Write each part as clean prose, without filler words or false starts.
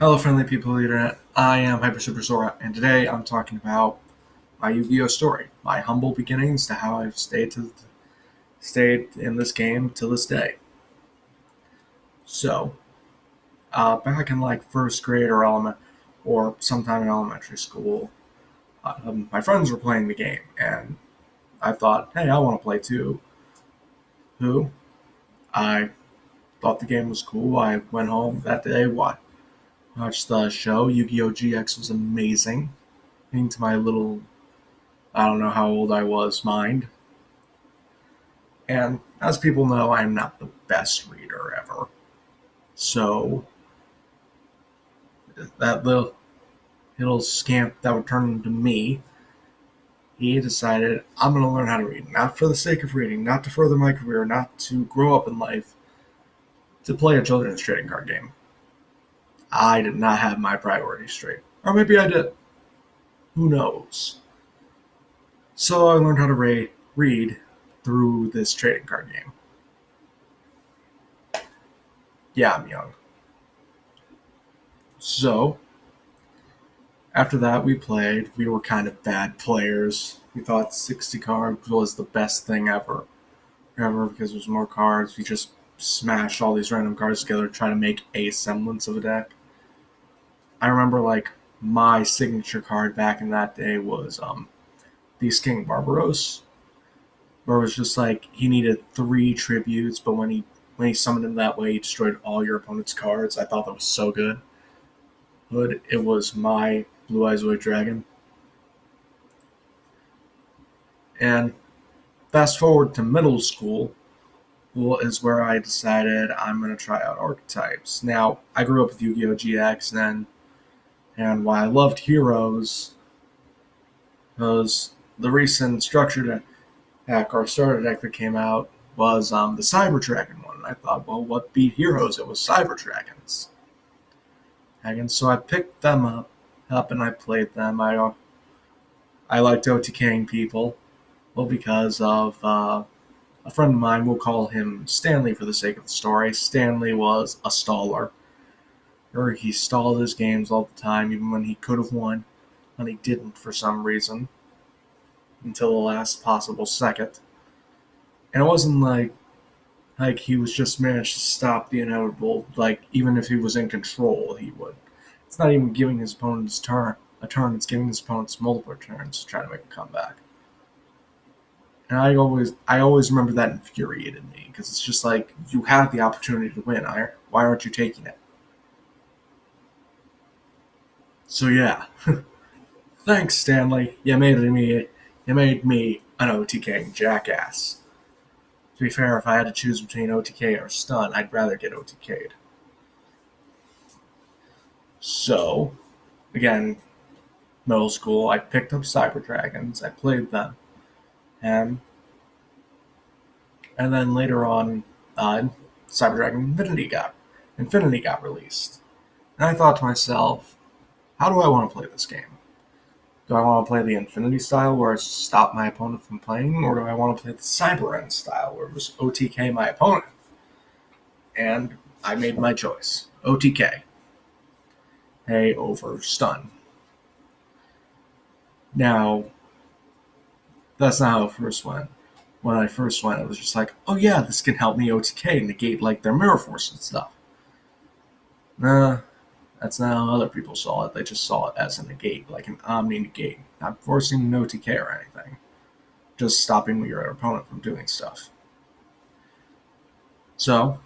Hello, friendly people of the internet. I am Hyper Super Sora, and today I'm talking about my Yu-Gi-Oh story, my humble beginnings to how I've stayed in this game to this day. So, back in like first grade or sometime in elementary school, my friends were playing the game, and I thought, hey, I want to play too. Who? I thought the game was cool. I went home that day, watched the show. Yu-Gi-Oh GX was amazing. Into my little I don't know how old I was, mind. And as people know, I'm not the best reader ever. So that little scamp that would turn into me, he decided I'm going to learn how to read, not for the sake of reading, not to further my career, not to grow up in life, to play a children's trading card game. I did not have my priorities straight, or maybe I did. Who knows? So I learned how to read through this trading card game. Yeah, I'm young. So after that, we played. We were kind of bad players. We thought 60 cards was the best thing ever because there's more cards. We just smashed all these random cards together to try to make a semblance of a deck. I remember like my signature card back in that day was Beast King Barbaros, where it was just like he needed 3 tributes, but when he summoned him that way, he destroyed all your opponent's cards. I thought that was so good. But it was my Blue Eyes White Dragon. And fast forward to middle school, is where I decided I'm going to try out archetypes. Now, I grew up with Yu-Gi-Oh! GX then, and while I loved Heroes, was the recent structured deck or starter deck that came out was the Cyber Dragon one. And I thought, well, what beat Heroes? It was Cyber Dragons. And so I picked them up and I played them. I liked OTKing people, well, because of a friend of mine, we'll call him Stanley for the sake of the story. Stanley was a staller. Or he stalled his games all the time, even when he could have won, and he didn't for some reason, until the last possible second. And it wasn't like he was just managed to stop the inevitable. Like even if he was in control, he would. It's not even giving his opponent's turn a turn. It's giving his opponents multiple turns to try to make a comeback. And I always remember that infuriated me because it's just like you have the opportunity to win. Why aren't you taking it? So yeah, thanks Stanley. You made me an OTK jackass. To be fair, if I had to choose between OTK or stun, I'd rather get OTK'd. So again, middle school, I picked up Cyber Dragons. I played them, and and then later on, uh, Cyber Dragon Infinity got released, and I thought to myself, how do I want to play this game? Do I want to play the Infinity style where I stop my opponent from playing, or do I want to play the Cyber End style where it was OTK my opponent? And I made my choice. OTK. Hey, over stun. Now, that's not how it first went. When I first went, it was just like, oh yeah, this can help me OTK negate like their Mirror Force and stuff. Nah, that's not how other people saw it. They just saw it as a negate, like an Omni negate, not forcing an OTK or anything, just stopping your opponent from doing stuff. So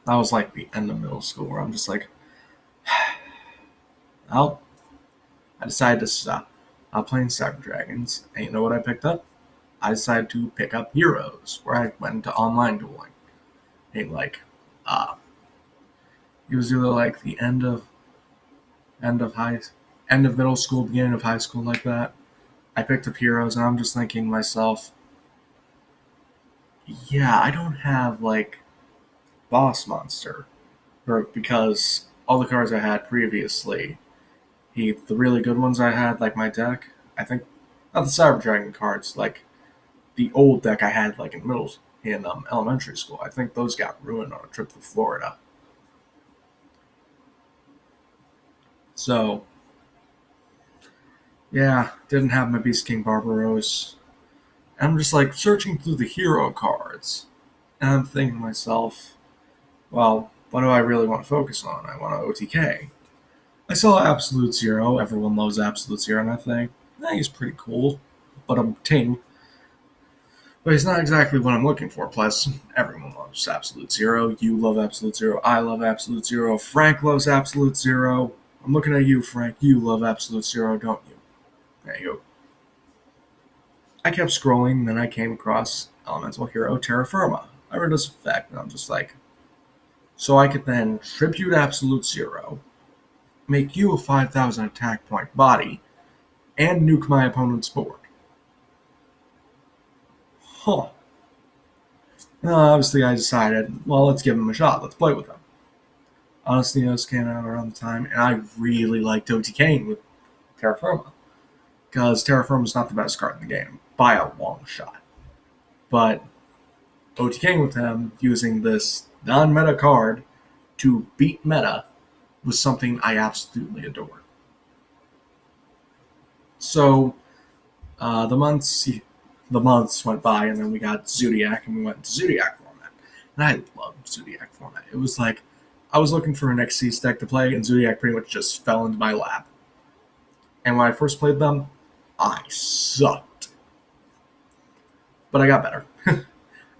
that was like the end of middle school where I'm just like, well, I decided to stop playing Cyber Dragons, and you know what I picked up? I decided to pick up Heroes, where I went into online dueling. And like, uh, it was either like the end of high end of middle school, beginning of high school, like that. I picked up Heroes, and I'm just thinking to myself, yeah, I don't have like Boss Monster, or because all the cards I had previously, the really good ones I had, like my deck, I think not the Cyber Dragon cards, like the old deck I had like in elementary school. I think those got ruined on a trip to Florida. So, yeah, didn't have my Beast King Barbaros. I'm just like searching through the hero cards, and I'm thinking to myself, well, what do I really want to focus on? I want to OTK. I saw Absolute Zero. Everyone loves Absolute Zero, and I think, he's pretty cool. But I'm ting. But he's not exactly what I'm looking for. Plus, everyone loves Absolute Zero. You love Absolute Zero. I love Absolute Zero. Frank loves Absolute Zero. I'm looking at you, Frank. You love Absolute Zero, don't you? There you go. I kept scrolling, and then I came across Elemental Hero Terra Firma. I read this effect, and I'm just like, so I could then tribute Absolute Zero, make you a 5,000 attack point body, and nuke my opponent's board. Huh. Obviously, I decided, well, let's give him a shot. Let's play with him. Honestly, those came out around the time, and I really liked OTKing with Terra Firma. Because Terra Firma is not the best card in the game, by a long shot. But OTKing with him, using this non-meta card to beat meta, was something I absolutely adored. So, the months went by, and then we got Zodiac, and we went to Zodiac format. And I loved Zodiac format. It was like I was looking for an XC deck to play, and Zodiac pretty much just fell into my lap. And when I first played them, I sucked. But I got better.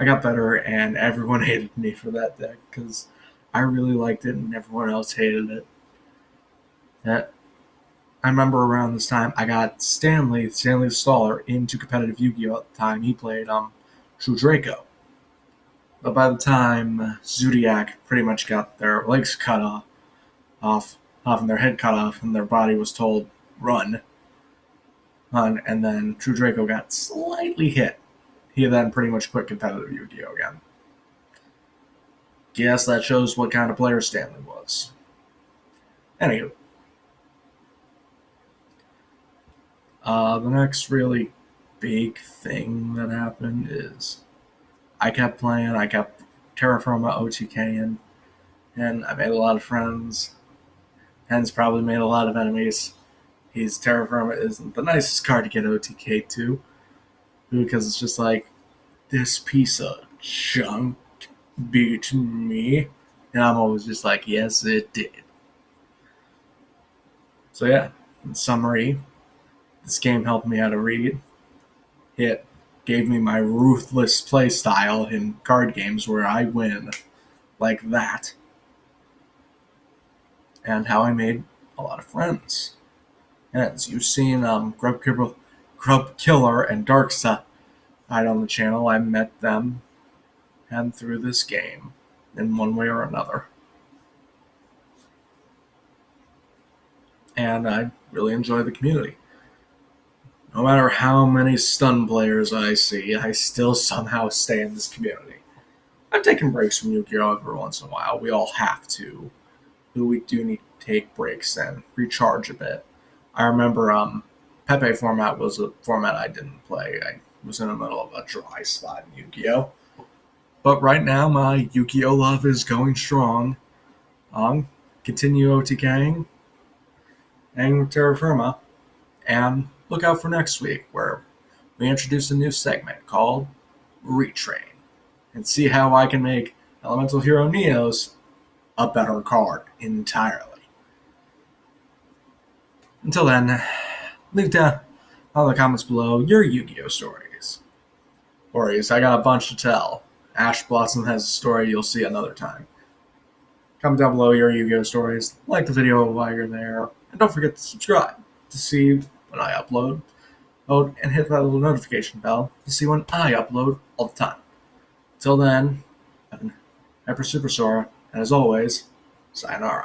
I got better, and everyone hated me for that deck because I really liked it, and everyone else hated it. I remember around this time I got Stanley the Staller, into competitive Yu-Gi-Oh! At the time. He played True Draco. But by the time Zodiac pretty much got their legs cut off and their head cut off, and their body was told, run, and then True Draco got slightly hit, he then pretty much quit competitive Yu-Gi-Oh! Again. Guess that shows what kind of player Stanley was. Anywho. The next really big thing that happened is I kept playing, I kept Terra Firma OTKing, and I made a lot of friends. Hence, probably made a lot of enemies. Terra Firma isn't the nicest card to get OTK to, because it's just like, this piece of junk beat me. And I'm always just like, yes, it did. So yeah, in summary, this game helped me how to read. It gave me my ruthless playstyle in card games where I win like that. And how I made a lot of friends. And as you've seen Grub Killer and Darkseid on the channel, I met them and through this game in one way or another. And I really enjoy the community. No matter how many stun players I see, I still somehow stay in this community. I've taken breaks from Yu-Gi-Oh! Every once in a while. We all have to. But we do need to take breaks and recharge a bit. I remember Pepe format was a format I didn't play. I was in the middle of a dry spot in Yu-Gi-Oh! But right now, my Yu-Gi-Oh! Love is going strong. Continue OTKing, hang with Terra Firma, and look out for next week, where we introduce a new segment called Retrain, and see how I can make Elemental Hero Neos a better card entirely. Until then, leave down all the comments below your Yu-Gi-Oh! Stories. I got a bunch to tell. Ash Blossom has a story you'll see another time. Comment down below your Yu-Gi-Oh! Stories, like the video while you're there, and don't forget to subscribe to see when I upload, and hit that little notification bell to see when I upload all the time. Till then, Hyper Super Sora, and as always, sayonara.